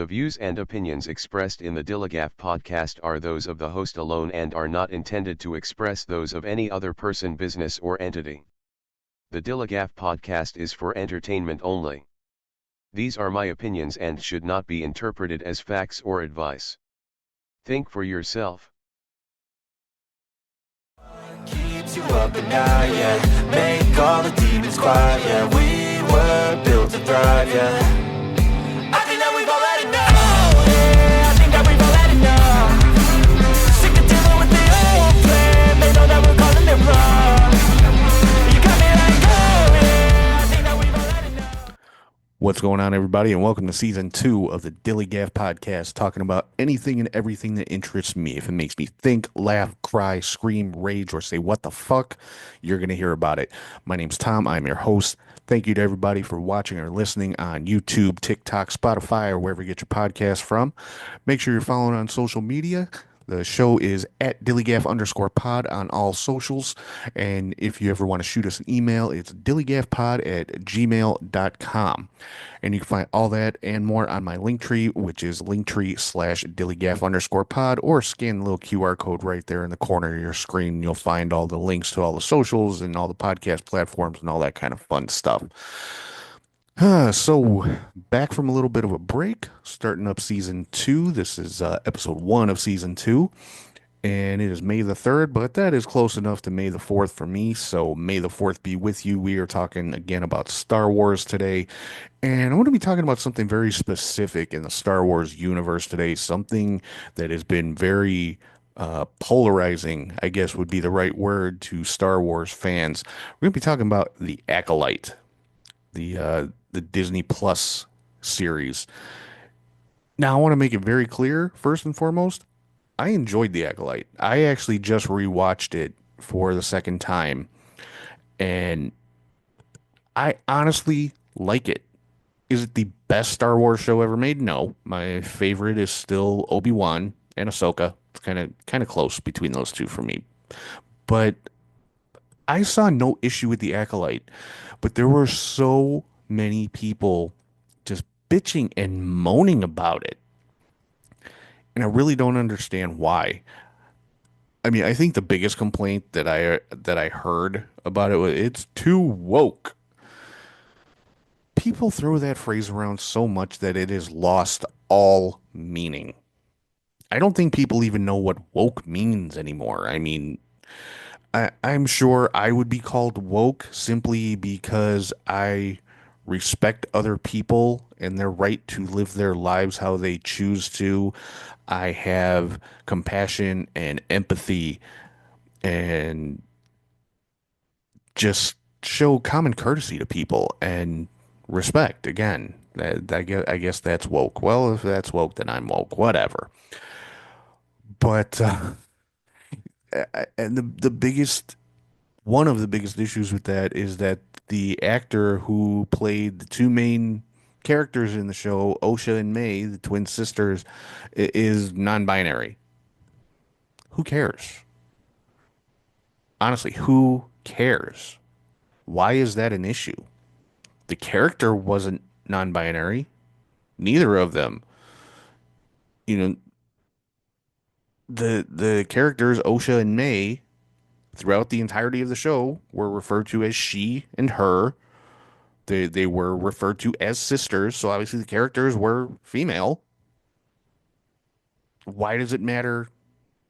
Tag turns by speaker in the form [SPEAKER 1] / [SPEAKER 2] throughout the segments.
[SPEAKER 1] The views and opinions expressed in the DILLIGAF podcast are those of the host alone and are not intended to express those of any other person, business, or entity. The DILLIGAF podcast is for entertainment only. These are my opinions and should not be interpreted as facts or advice. Think for yourself.
[SPEAKER 2] Keeps you up at night, yeah. Make all the demons quiet, yeah. We were built to thrive, yeah. I think that we've all had enough, yeah. I think that we've all had enough. Sick of dealing with the old plan. They know that we're calling it wrong. You got me like, oh, yeah. I think that we've all had enough.
[SPEAKER 3] What's going on, everybody, and welcome to Season 2 of the DILLIGAF podcast, talking about anything and everything that interests me. If it makes me think, laugh, cry, scream, rage, or say, what the fuck, you're going to hear about it. My name's Tom. I'm your host. Thank you to everybody for watching or listening on YouTube, TikTok, Spotify, or wherever you get your podcasts from. Make sure you're following on social media. The show is at DILLIGAF_pod on all socials. And if you ever want to shoot us an email, it's dilligafpod@gmail.com. And you can find all that and more on my Linktree, which is Linktree/DILLIGAF_pod, or scan the little QR code right there in the corner of your screen. You'll find all the links to all the socials and all the podcast platforms and all that kind of fun stuff. So back from a little bit of a break, starting up Season 2. This is Episode 1 of Season 2, and it is May the 3rd, but that is close enough to May the 4th for me, so May the 4th be with you. We are talking again about Star Wars today, and I want to be talking about something very specific in the Star Wars universe today, something that has been very polarizing, I guess would be the right word, to Star Wars fans. We're going to be talking about The Acolyte, the Disney Plus series. Now, I want to make it very clear, first and foremost, I enjoyed The Acolyte. I actually just rewatched it for the second time, and I honestly like it. Is it the best Star Wars show ever made? No. My favorite is still Obi-Wan and Ahsoka. It's kind of close between those two for me. But I saw no issue with The Acolyte, but there were so many people just bitching and moaning about it. And I really don't understand why. I mean, I think the biggest complaint that I heard about it was it's too woke. People throw that phrase around so much that it has lost all meaning. I don't think people even know what woke means anymore. I mean, I'm sure I would be called woke simply because I respect other people and their right to live their lives how they choose to. I have compassion and empathy and just show common courtesy to people and respect. Again, I guess that's woke. Well, if that's woke, then I'm woke. Whatever. But and one of the biggest issues with that is that the actor who played the two main characters in the show, Osha and May, the twin sisters, is non-binary. Who cares? Honestly, who cares? Why is that an issue? The character wasn't non-binary. Neither of them. You know, the characters, Osha and May, throughout the entirety of the show were referred to as she and her. They were referred to as sisters, so obviously the characters were female. Why does it matter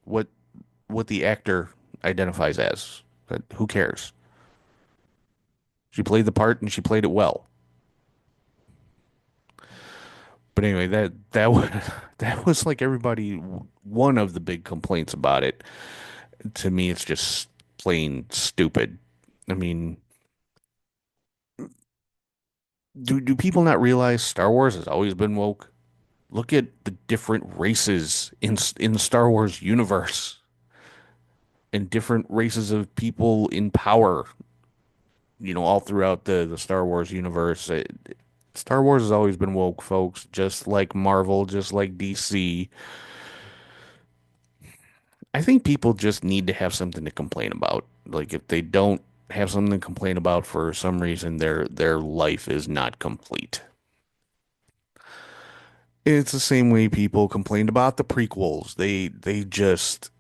[SPEAKER 3] what the actor identifies as? Who cares? She played the part and she played it well. But anyway, that was that was like everybody, one of the big complaints about it. To me, it's just plain stupid. I mean, do people not realize Star Wars has always been woke? Look at the different races in the Star Wars universe and different races of people in power, all throughout the Star Wars universe. Star Wars has always been woke, folks, just like Marvel, just like DC. I think people just need to have something to complain about. Like, if they don't have something to complain about for some reason, their life is not complete. It's the same way people complained about the prequels. They just,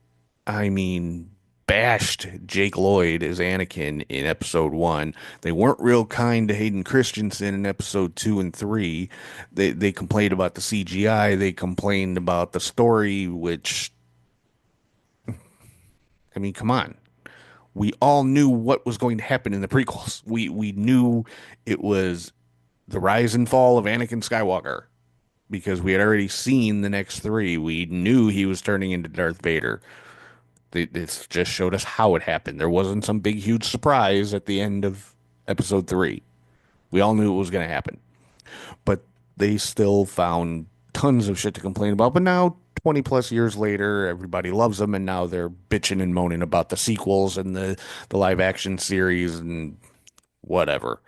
[SPEAKER 3] I mean, bashed Jake Lloyd as Anakin in episode one. They weren't real kind to Hayden Christensen in episode two and three. They complained about the CGI. They complained about the story, which, I mean, come on. We all knew what was going to happen in the prequels. We knew it was the rise and fall of Anakin Skywalker because we had already seen the next three. We knew he was turning into Darth Vader. It just showed us how it happened. There wasn't some big, huge surprise at the end of episode three. We all knew it was going to happen, but they still found tons of shit to complain about. But now, 20 plus years later, everybody loves them, and now they're bitching and moaning about the sequels and the live action series and whatever.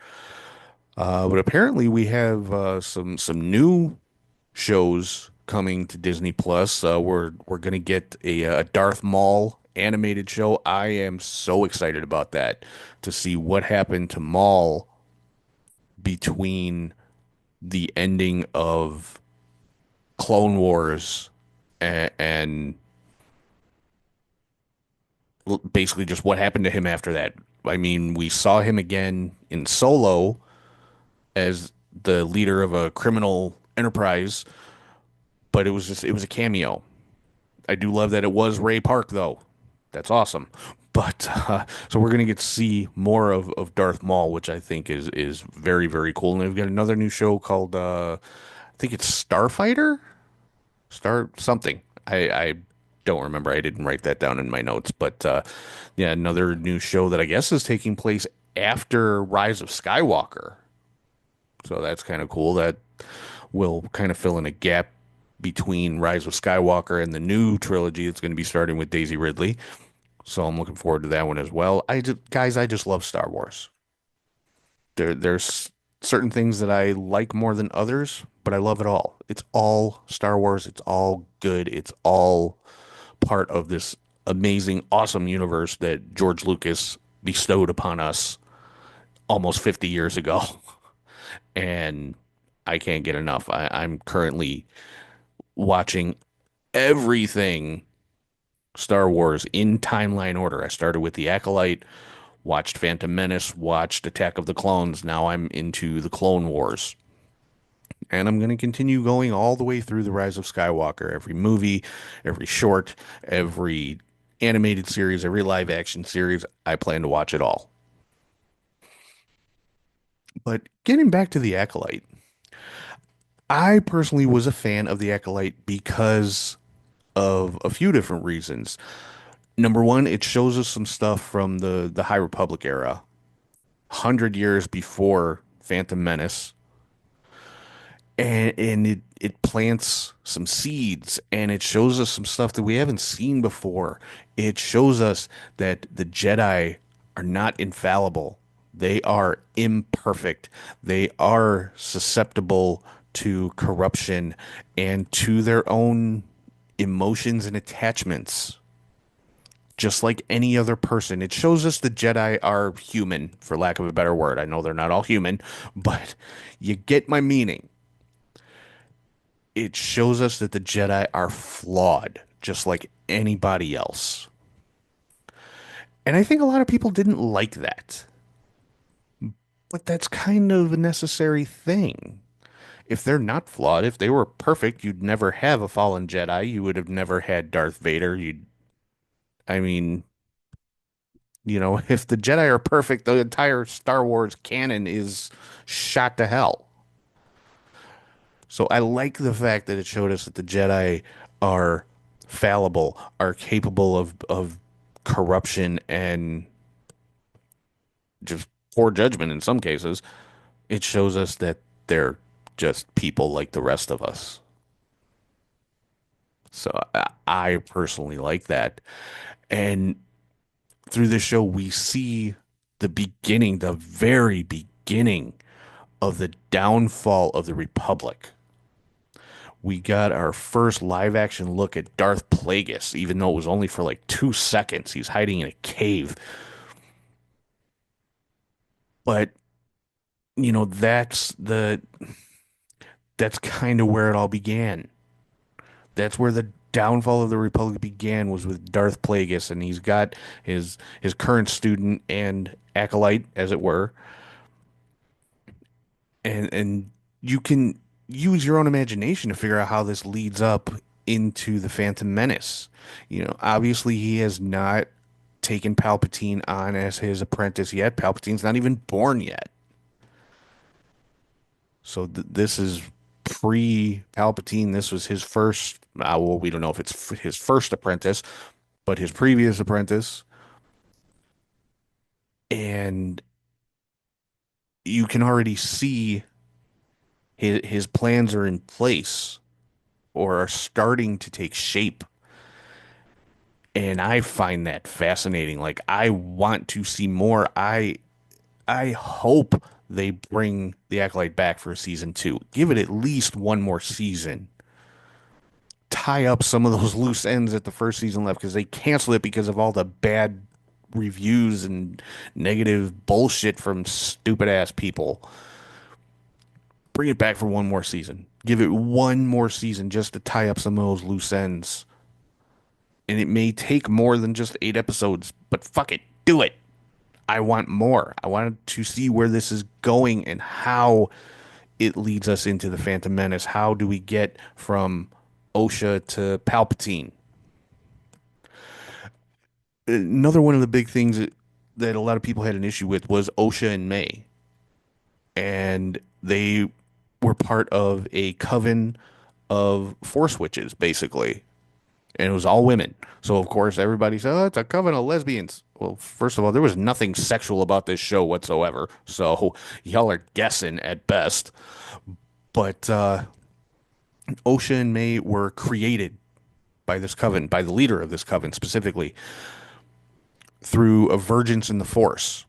[SPEAKER 3] But apparently, we have some new shows coming to Disney Plus. We're gonna get a Darth Maul animated show. I am so excited about that to see what happened to Maul between the ending of Clone Wars and basically just what happened to him after that. I mean, we saw him again in Solo as the leader of a criminal enterprise, but it was a cameo. I do love that it was Ray Park though. That's awesome. But so we're gonna get to see more of Darth Maul, which I think is very very cool. And we've got another new show called I think it's Starfighter, Star something. I don't remember. I didn't write that down in my notes. But yeah, another new show that I guess is taking place after Rise of Skywalker. So that's kind of cool. That will kind of fill in a gap between Rise of Skywalker and the new trilogy that's going to be starting with Daisy Ridley. So I'm looking forward to that one as well. I just love Star Wars. There's certain things that I like more than others, but I love it all. It's all Star Wars. It's all good. It's all part of this amazing, awesome universe that George Lucas bestowed upon us almost 50 years ago. And I can't get enough. I'm currently watching everything Star Wars in timeline order. I started with The Acolyte, watched Phantom Menace, watched Attack of the Clones. Now I'm into the Clone Wars. And I'm going to continue going all the way through The Rise of Skywalker. Every movie, every short, every animated series, every live action series, I plan to watch it all. But getting back to The Acolyte, I personally was a fan of The Acolyte because of a few different reasons. Number one, it shows us some stuff from the High Republic era, 100 years before Phantom Menace, and it plants some seeds and it shows us some stuff that we haven't seen before. It shows us that the Jedi are not infallible. They are imperfect. They are susceptible to corruption and to their own emotions and attachments, just like any other person. It shows us the Jedi are human, for lack of a better word. I know they're not all human, but you get my meaning. It shows us that the Jedi are flawed, just like anybody else. And I think a lot of people didn't like that. But that's kind of a necessary thing. If they're not flawed, if they were perfect, you'd never have a fallen Jedi. You would have never had Darth Vader. I mean, if the Jedi are perfect, the entire Star Wars canon is shot to hell. So I like the fact that it showed us that the Jedi are fallible, are capable of corruption and just poor judgment in some cases. It shows us that they're just people like the rest of us. So I personally like that. And through this show, we see the beginning, the very beginning of the downfall of the Republic. We got our first live action look at Darth Plagueis, even though it was only for like 2 seconds. He's hiding in a cave. But, that's That's kind of where it all began. That's where the downfall of the Republic began, was with Darth Plagueis, and he's got his current student and acolyte, as it were, and you can use your own imagination to figure out how this leads up into the Phantom Menace. Obviously he has not taken Palpatine on as his apprentice yet. Palpatine's not even born yet. So this is pre-Palpatine. This was his first, well, we don't know if it's his first apprentice, but his previous apprentice. And you can already see his plans are in place or are starting to take shape. And I find that fascinating. Like, I want to see more. I hope they bring the Acolyte back for season two. Give it at least one more season. Tie up some of those loose ends at the first season left, because they canceled it because of all the bad reviews and negative bullshit from stupid ass people. Bring it back for one more season. Give it one more season just to tie up some of those loose ends. And it may take more than just 8 episodes, but fuck it, do it. I want more. I wanted to see where this is going and how it leads us into the Phantom Menace. How do we get from OSHA to Palpatine? Another one of the big things that a lot of people had an issue with was OSHA and May. And they were part of a coven of Force witches, basically. And it was all women. So, of course, everybody said, oh, it's a coven of lesbians. Well, first of all, there was nothing sexual about this show whatsoever. So, y'all are guessing at best. But OSHA and May were created by this coven, by the leader of this coven specifically, through a vergence in the Force.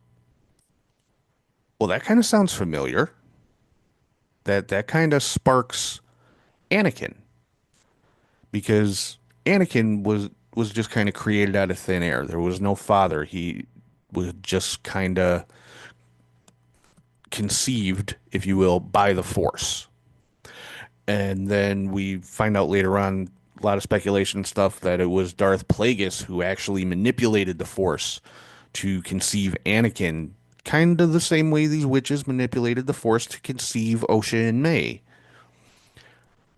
[SPEAKER 3] Well, that kind of sounds familiar. That kind of sparks Anakin, because Anakin was just kind of created out of thin air. There was no father. He was just kind of conceived, if you will, by the Force. And then we find out later on, a lot of speculation stuff, that it was Darth Plagueis who actually manipulated the Force to conceive Anakin, kind of the same way these witches manipulated the Force to conceive Osha and May.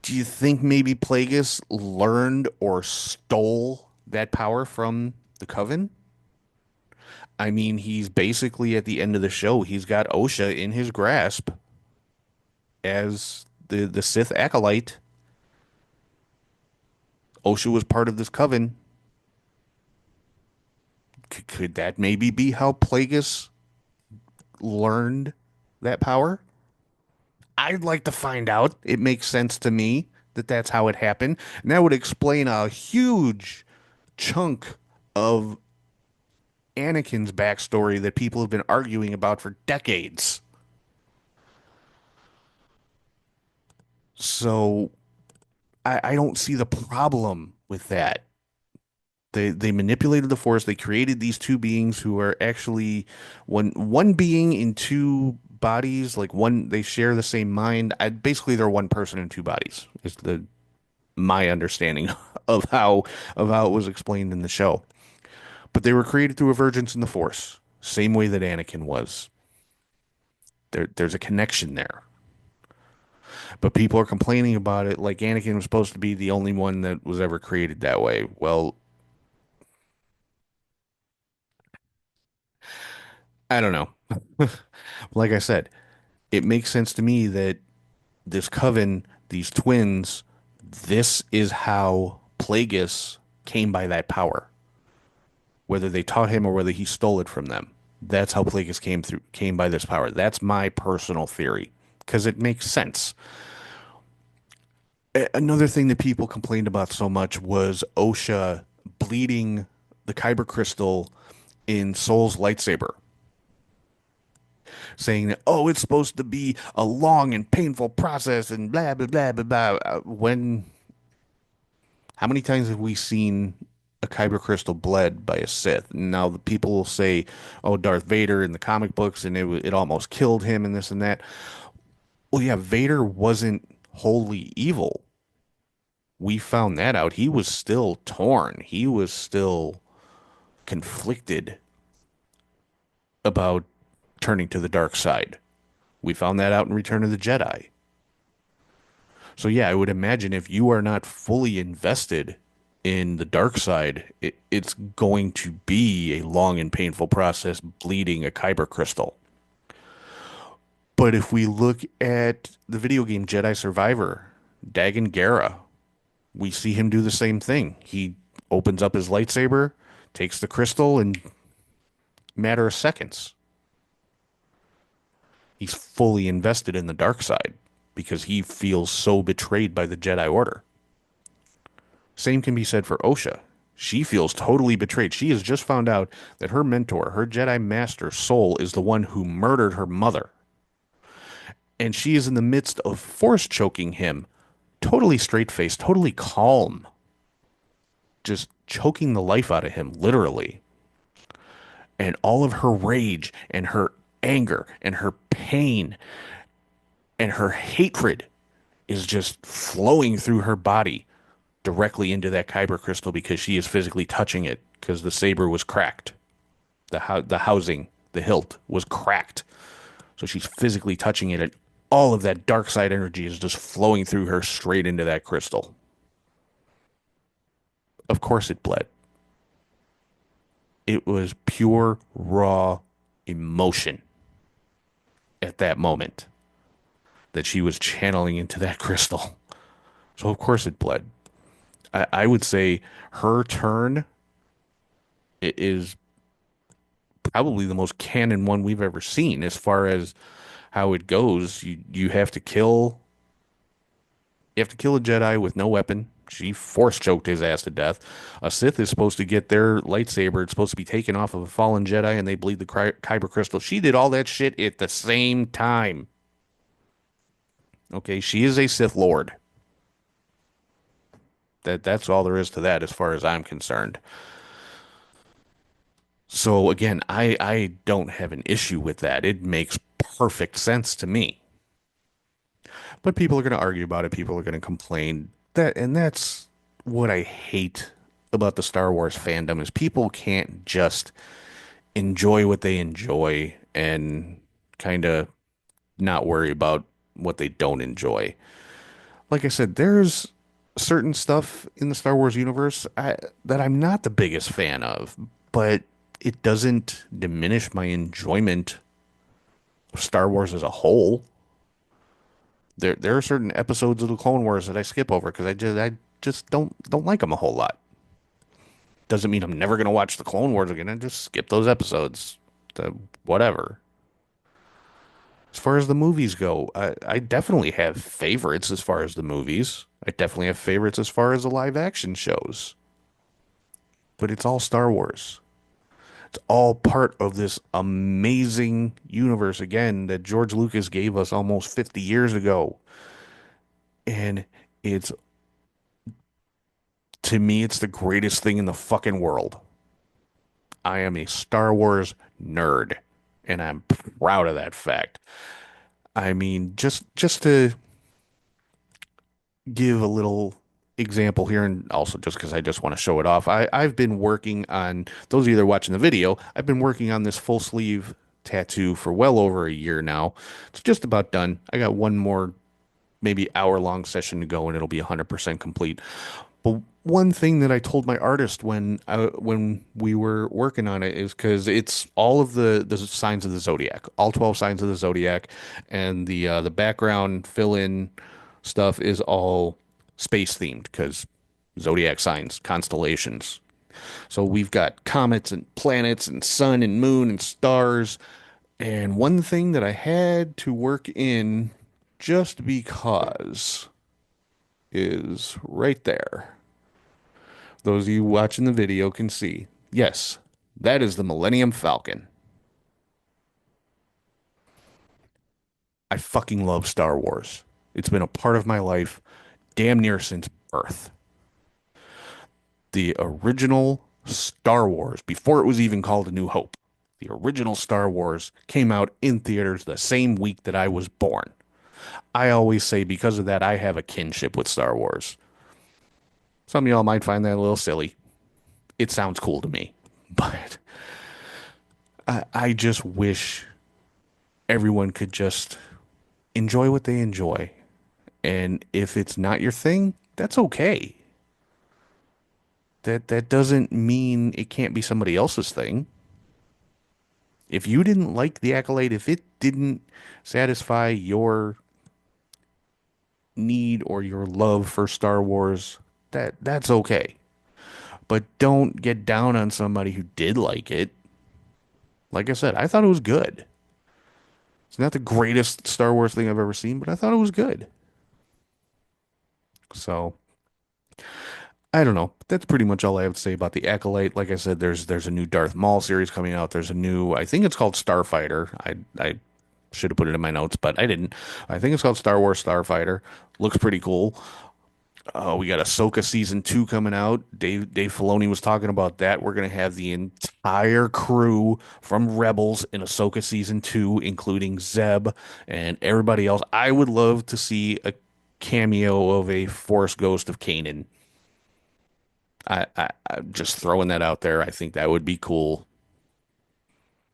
[SPEAKER 3] Do you think maybe Plagueis learned or stole that power from the Coven? I mean, he's basically at the end of the show, he's got Osha in his grasp as the Sith acolyte. Osha was part of this coven. Could that maybe be how Plagueis learned that power? I'd like to find out. It makes sense to me that that's how it happened. And that would explain a huge chunk of Anakin's backstory that people have been arguing about for decades. So I don't see the problem with that. They manipulated the Force. They created these two beings who are actually one being in two bodies. Like, one, they share the same mind. Basically, they're one person in two bodies. Is the my understanding of how it was explained in the show. But they were created through a vergence in the Force, same way that Anakin was. There's a connection there. But people are complaining about it like Anakin was supposed to be the only one that was ever created that way. Well, I don't know. Like I said, it makes sense to me that this coven, these twins, this is how Plagueis came by that power. Whether they taught him or whether he stole it from them. That's how Plagueis came by this power. That's my personal theory, because it makes sense. Another thing that people complained about so much was Osha bleeding the kyber crystal in Soul's lightsaber, saying that, oh, it's supposed to be a long and painful process and blah blah blah blah blah. When how many times have we seen a kyber crystal bled by a Sith? Now the people will say, oh, Darth Vader in the comic books, and it almost killed him and this and that. Well, yeah, Vader wasn't wholly evil. We found that out. He was still torn. He was still conflicted about turning to the dark side. We found that out in Return of the Jedi. So yeah, I would imagine if you are not fully invested in the dark side, it's going to be a long and painful process bleeding a kyber crystal. But if we look at the video game Jedi Survivor, Dagon Gera, we see him do the same thing. He opens up his lightsaber, takes the crystal in a matter of seconds. He's fully invested in the dark side because he feels so betrayed by the Jedi Order. Same can be said for Osha. She feels totally betrayed. She has just found out that her mentor, her Jedi Master Soul, is the one who murdered her mother. And she is in the midst of force choking him, totally straight faced, totally calm, just choking the life out of him, literally. And all of her rage and her anger and her pain and her hatred is just flowing through her body directly into that kyber crystal because she is physically touching it because the saber was cracked. The housing, the hilt was cracked. So she's physically touching it, and all of that dark side energy is just flowing through her straight into that crystal. Of course it bled. It was pure, raw emotion at that moment that she was channeling into that crystal. So of course it bled. I would say her turn is probably the most canon one we've ever seen as far as how it goes. You have to kill a Jedi with no weapon. She force choked his ass to death. A Sith is supposed to get their lightsaber. It's supposed to be taken off of a fallen Jedi, and they bleed the kyber crystal. She did all that shit at the same time. Okay, she is a Sith Lord. That's all there is to that as far as I'm concerned. So again, I don't have an issue with that. It makes perfect sense to me. But people are going to argue about it. People are going to complain and that's what I hate about the Star Wars fandom is people can't just enjoy what they enjoy and kind of not worry about what they don't enjoy. Like I said, there's certain stuff in the Star Wars universe that I'm not the biggest fan of, but it doesn't diminish my enjoyment of Star Wars as a whole. There are certain episodes of the Clone Wars that I skip over because I just don't like them a whole lot. Doesn't mean I'm never gonna watch the Clone Wars again. I just skip those episodes. Whatever. As far as the movies go, I definitely have favorites as far as the movies. I definitely have favorites as far as the live action shows. But it's all Star Wars. It's all part of this amazing universe again that George Lucas gave us almost 50 years ago. And it's to me, it's the greatest thing in the fucking world. I am a Star Wars nerd, and I'm proud of that fact. I mean, just to give a little example here, and also just because I just want to show it off, I've been working on those of you that are watching the video. I've been working on this full sleeve tattoo for well over a year now. It's just about done. I got one more maybe hour long session to go, and it'll be 100% complete. But one thing that I told my artist when we were working on it is because it's all of the signs of the zodiac, all 12 signs of the zodiac, and the background fill in stuff is all space themed because zodiac signs, constellations. So we've got comets and planets and sun and moon and stars. And one thing that I had to work in just because is right there. Those of you watching the video can see. Yes, that is the Millennium Falcon. I fucking love Star Wars. It's been a part of my life damn near since birth. The original Star Wars, before it was even called A New Hope, the original Star Wars came out in theaters the same week that I was born. I always say because of that, I have a kinship with Star Wars. Some of y'all might find that a little silly. It sounds cool to me, but I just wish everyone could just enjoy what they enjoy. And if it's not your thing, that's okay. That doesn't mean it can't be somebody else's thing. If you didn't like the Acolyte, if it didn't satisfy your need or your love for Star Wars, that's okay. But don't get down on somebody who did like it. Like I said, I thought it was good. It's not the greatest Star Wars thing I've ever seen, but I thought it was good. So I don't know. That's pretty much all I have to say about the Acolyte. Like I said, there's a new Darth Maul series coming out. There's a new, I think it's called Starfighter. I should have put it in my notes, but I didn't. I think it's called Star Wars Starfighter. Looks pretty cool. We got Ahsoka season 2 coming out. Dave Filoni was talking about that. We're gonna have the entire crew from Rebels in Ahsoka season 2, including Zeb and everybody else. I would love to see a cameo of a Force ghost of Kanan. I'm just throwing that out there. I think that would be cool,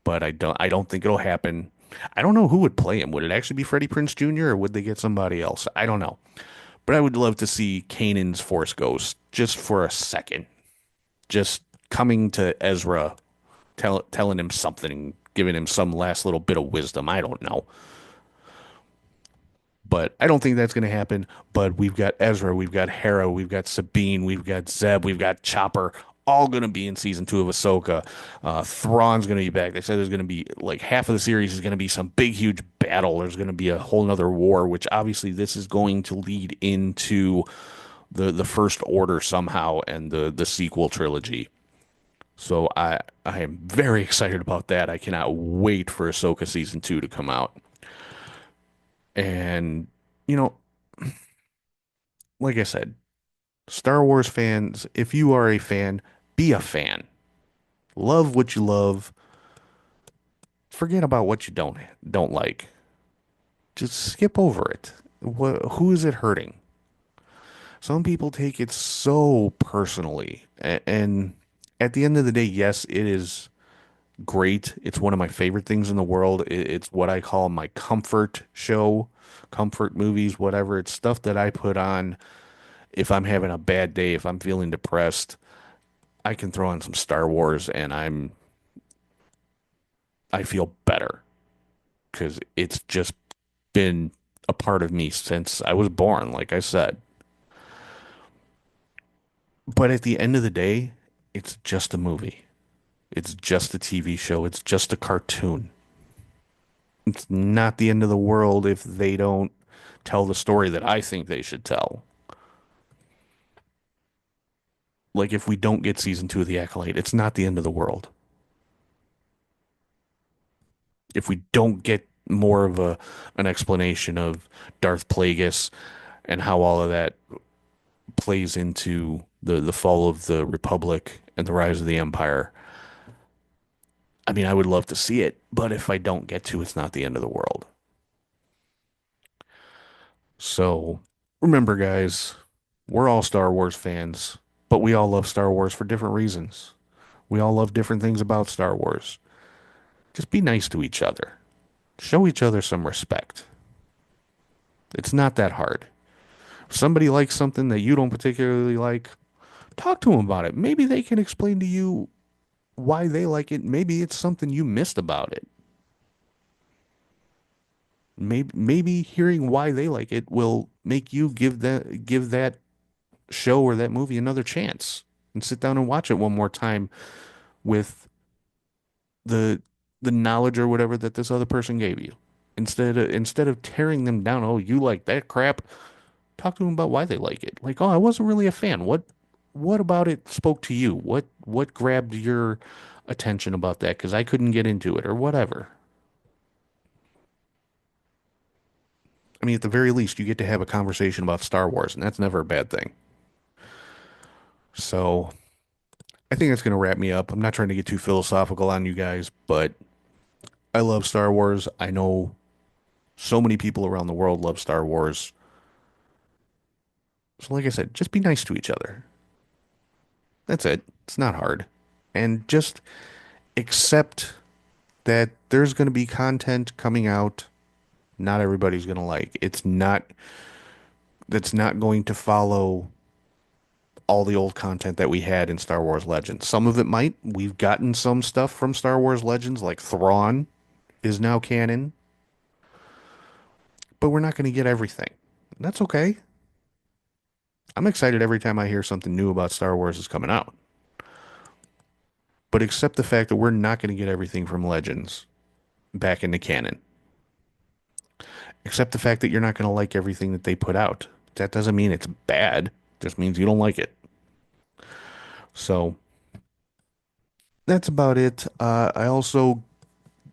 [SPEAKER 3] but I don't think it'll happen. I don't know who would play him. Would it actually be Freddie Prinze Jr. or would they get somebody else? I don't know. But I would love to see Kanan's Force Ghost just for a second. Just coming to Ezra, telling him something, giving him some last little bit of wisdom. I don't know. But I don't think that's going to happen. But we've got Ezra, we've got Hera, we've got Sabine, we've got Zeb, we've got Chopper, all going to be in season 2 of Ahsoka. Thrawn's going to be back. They said there's going to be like half of the series is going to be some big, huge battle. There's going to be a whole nother war, which obviously this is going to lead into the First Order somehow and the sequel trilogy. So I am very excited about that. I cannot wait for Ahsoka season 2 to come out. And, you know, like I said, Star Wars fans, if you are a fan, be a fan. Love what you love. Forget about what you don't like. Just skip over it. Who is it hurting? Some people take it so personally. And at the end of the day, yes, it is great. It's one of my favorite things in the world. It's what I call my comfort show, comfort movies, whatever. It's stuff that I put on if I'm having a bad day, if I'm feeling depressed. I can throw on some Star Wars and I feel better because it's just been a part of me since I was born, like I said. But at the end of the day, it's just a movie. It's just a TV show. It's just a cartoon. It's not the end of the world if they don't tell the story that I think they should tell. Like if we don't get season 2 of The Acolyte, it's not the end of the world. If we don't get more of an explanation of Darth Plagueis and how all of that plays into the fall of the Republic and the rise of the Empire, I mean, I would love to see it, but if I don't get to, it's not the end of the world. So remember, guys, we're all Star Wars fans, but we all love Star Wars for different reasons. We all love different things about Star Wars. Just be nice to each other. Show each other some respect. It's not that hard. If somebody likes something that you don't particularly like, talk to them about it. Maybe they can explain to you why they like it. Maybe it's something you missed about it. Maybe hearing why they like it will make you give that show or that movie another chance and sit down and watch it one more time with the the knowledge or whatever that this other person gave you. Instead of tearing them down, oh, you like that crap, talk to them about why they like it. Like, oh, I wasn't really a fan. What about it spoke to you? What grabbed your attention about that? Because I couldn't get into it or whatever. I mean, at the very least, you get to have a conversation about Star Wars, and that's never a bad thing. So I think that's going to wrap me up. I'm not trying to get too philosophical on you guys, but I love Star Wars. I know So many people around the world love Star Wars. So, like I said, just be nice to each other. That's it. It's not hard. And just accept that there's going to be content coming out not everybody's going to like. That's not going to follow all the old content that we had in Star Wars Legends. Some of it might. We've gotten some stuff from Star Wars Legends, like Thrawn is now canon, but we're not going to get everything. That's okay. I'm excited every time I hear something new about Star Wars is coming out. But accept the fact that we're not going to get everything from Legends back into canon. Accept the fact that you're not going to like everything that they put out. That doesn't mean it's bad. It just means you don't like it. So that's about it. I also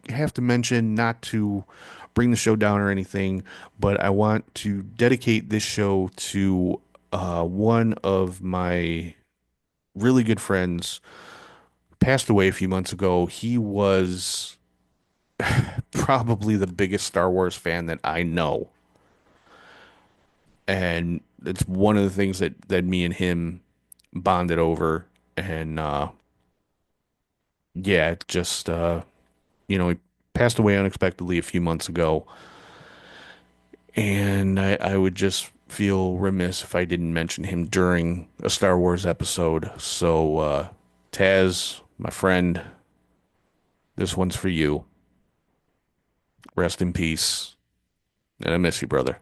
[SPEAKER 3] have to mention, not to bring the show down or anything, but I want to dedicate this show to one of my really good friends. Passed away a few months ago. He was probably the biggest Star Wars fan that I know. And it's one of the things that me and him bonded over. And yeah, it just he passed away unexpectedly a few months ago. And I would just feel remiss if I didn't mention him during a Star Wars episode. So Taz, my friend, this one's for you. Rest in peace. And I miss you, brother.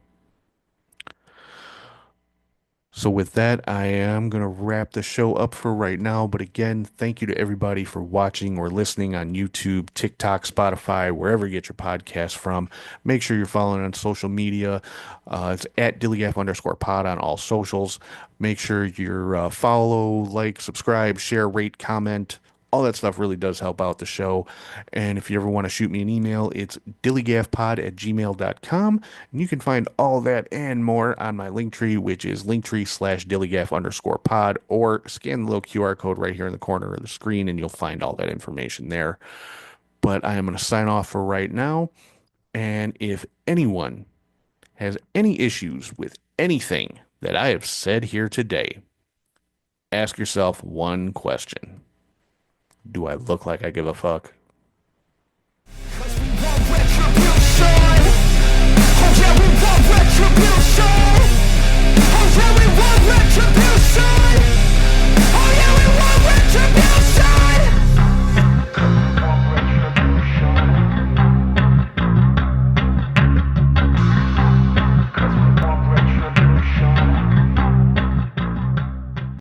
[SPEAKER 3] So with that, I am going to wrap the show up for right now. But again, thank you to everybody for watching or listening on YouTube, TikTok, Spotify, wherever you get your podcast from. Make sure you're following on social media. It's at DILLIGAF_pod on all socials. Make sure you're follow, like, subscribe, share, rate, comment. All that stuff really does help out the show. And if you ever want to shoot me an email, it's dillygafpod@gmail.com. And you can find all that and more on my Linktree, which is linktree/dillygaf_pod, or scan the little QR code right here in the corner of the screen and you'll find all that information there. But I am going to sign off for right now. And if anyone has any issues with anything that I have said here today, ask yourself one question. Do I look like I give a fuck?
[SPEAKER 2] 'Cause we want retribution. Oh yeah, we want retribution.